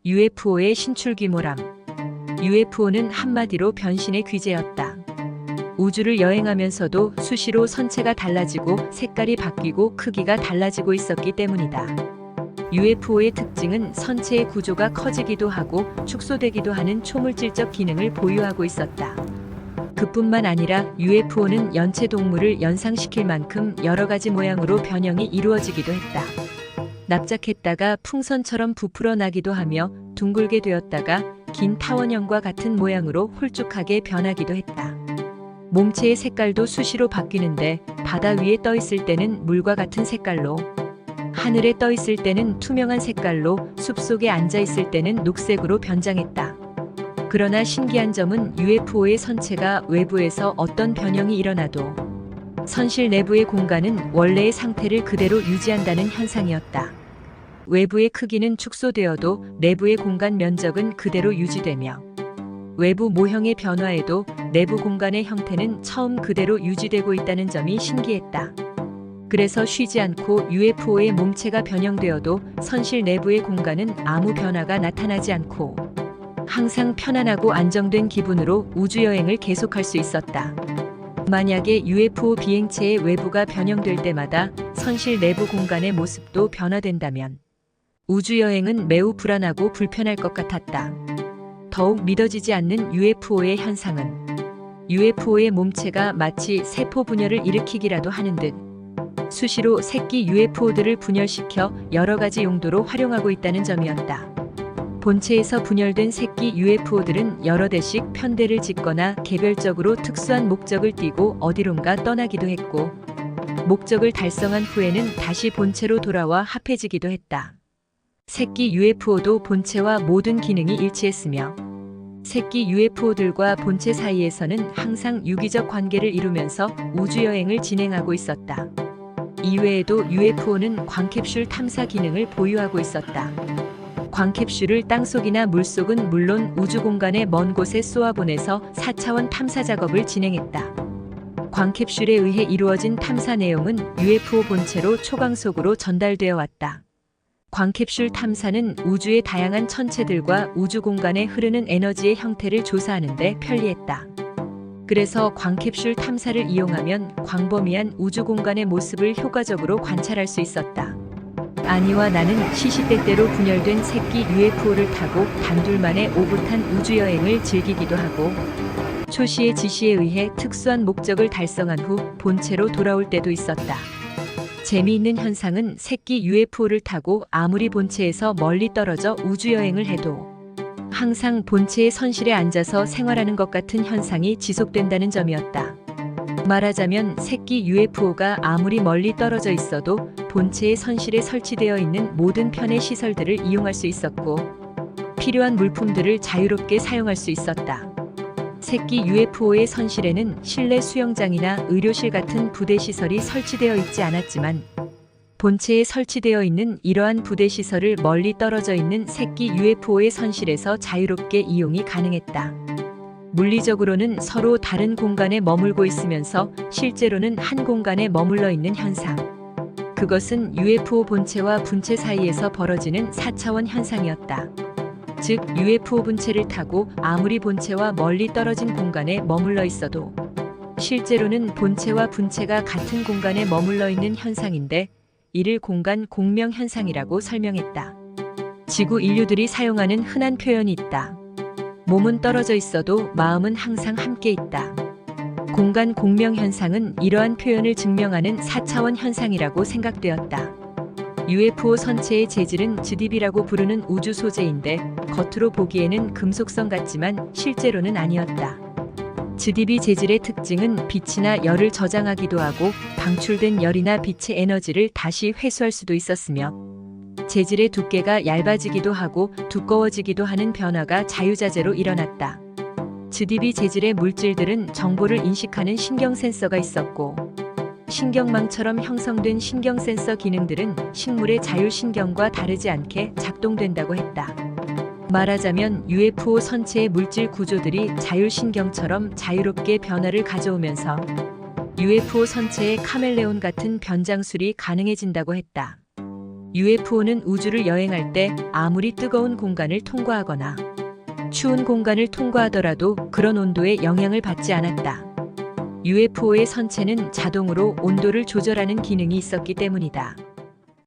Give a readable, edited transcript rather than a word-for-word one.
UFO의 신출귀몰함. UFO는 한마디로 변신의 귀재였다. 우주를 여행하면서도 수시로 선체가 달라지고 색깔이 바뀌고 크기가 달라지고 있었기 때문이다. UFO의 특징은 선체의 구조가 커지기도 하고 축소되기도 하는 초물질적 기능을 보유하고 있었다. 그뿐만 아니라 UFO는 연체 동물을 연상시킬 만큼 여러 가지 모양으로 변형이 이루어지기도 했다. 납작했다가 풍선처럼 부풀어 나기도 하며 둥글게 되었다가 긴 타원형과 같은 모양으로 홀쭉하게 변하기도 했다. 몸체의 색깔도 수시로 바뀌는데 바다 위에 떠 있을 때는 물과 같은 색깔로, 하늘에 떠 있을 때는 투명한 색깔로, 숲속에 앉아 있을 때는 녹색으로 변장했다. 그러나 신기한 점은 UFO의 선체가 외부에서 어떤 변형이 일어나도 선실 내부의 공간은 원래의 상태를 그대로 유지한다는 현상이었다. 외부의 크기는 축소되어도 내부의 공간 면적은 그대로 유지되며 외부 모형의 변화에도 내부 공간의 형태는 처음 그대로 유지되고 있다는 점이 신기했다. 그래서 쉬지 않고 UFO의 몸체가 변형되어도 선실 내부의 공간은 아무 변화가 나타나지 않고 항상 편안하고 안정된 기분으로 우주여행을 계속할 수 있었다. 만약에 UFO 비행체의 외부가 변형될 때마다 선실 내부 공간의 모습도 변화된다면 우주여행은 매우 불안하고 불편할 것 같았다. 더욱 믿어지지 않는 UFO의 현상은 UFO의 몸체가 마치 세포 분열을 일으키기라도 하는 듯 수시로 새끼 UFO들을 분열시켜 여러 가지 용도로 활용하고 있다는 점이었다. 본체에서 분열된 새끼 UFO들은 여러 대씩 편대를 짓거나 개별적으로 특수한 목적을 띠고 어디론가 떠나기도 했고 목적을 달성한 후에는 다시 본체로 돌아와 합해지기도 했다. 새끼 UFO도 본체와 모든 기능이 일치했으며 새끼 UFO들과 본체 사이에서는 항상 유기적 관계를 이루면서 우주여행을 진행하고 있었다. 이외에도 UFO는 광캡슐 탐사 기능을 보유하고 있었다. 광캡슐을 땅속이나 물속은 물론 우주 공간의 먼 곳에 쏘아보내서 4차원 탐사 작업을 진행했다. 광캡슐에 의해 이루어진 탐사 내용은 UFO 본체로 초광속으로 전달되어 왔다. 광캡슐 탐사는 우주의 다양한 천체들과 우주 공간에 흐르는 에너지의 형태를 조사하는 데 편리했다. 그래서 광캡슐 탐사를 이용하면 광범위한 우주 공간의 모습을 효과적으로 관찰할 수 있었다. 아니와 나는 시시때때로 분열된 새끼 UFO를 타고 단둘만의 오붓한 우주여행을 즐기기도 하고 초시의 지시에 의해 특수한 목적을 달성한 후 본체로 돌아올 때도 있었다. 재미있는 현상은 새끼 UFO를 타고 아무리 본체에서 멀리 떨어져 우주여행을 해도 항상 본체의 선실에 앉아서 생활하는 것 같은 현상이 지속된다는 점이었다. 말하자면 새끼 UFO가 아무리 멀리 떨어져 있어도 본체의 선실에 설치되어 있는 모든 편의 시설들을 이용할 수 있었고 필요한 물품들을 자유롭게 사용할 수 있었다. 새끼 UFO의 선실에는 실내 수영장이나 의료실 같은 부대 시설이 설치되어 있지 않았지만 본체에 설치되어 있는 이러한 부대 시설을 멀리 떨어져 있는 새끼 UFO의 선실에서 자유롭게 이용이 가능했다. 물리적으로는 서로 다른 공간에 머물고 있으면서 실제로는 한 공간에 머물러 있는 현상. 그것은 UFO 본체와 분체 사이에서 벌어지는 4차원 현상이었다. 즉, UFO 분체를 타고 아무리 본체와 멀리 떨어진 공간에 머물러 있어도 실제로는 본체와 분체가 같은 공간에 머물러 있는 현상인데 이를 공간 공명 현상이라고 설명했다. 지구 인류들이 사용하는 흔한 표현이 있다. 몸은 떨어져 있어도 마음은 항상 함께 있다. 공간 공명 현상은 이러한 표현을 증명하는 4차원 현상이라고 생각되었다. UFO 선체의 재질은 즈딥이라고 부르는 우주 소재인데 겉으로 보기에는 금속성 같지만 실제로는 아니었다. 즈딥이 재질의 특징은 빛이나 열을 저장하기도 하고 방출된 열이나 빛의 에너지를 다시 회수할 수도 있었으며 재질의 두께가 얇아지기도 하고 두꺼워지기도 하는 변화가 자유자재로 일어났다. 즈딥이 재질의 물질들은 정보를 인식하는 신경 센서가 있었고 신경망처럼 형성된 신경 센서 기능들은 식물의 자율신경과 다르지 않게 작동된다고 했다. 말하자면 UFO 선체의 물질 구조들이 자율신경처럼 자유롭게 변화를 가져오면서 UFO 선체의 카멜레온 같은 변장술이 가능해진다고 했다. UFO는 우주를 여행할 때 아무리 뜨거운 공간을 통과하거나 추운 공간을 통과하더라도 그런 온도에 영향을 받지 않았다. UFO의 선체는 자동으로 온도를 조절하는 기능이 있었기 때문이다.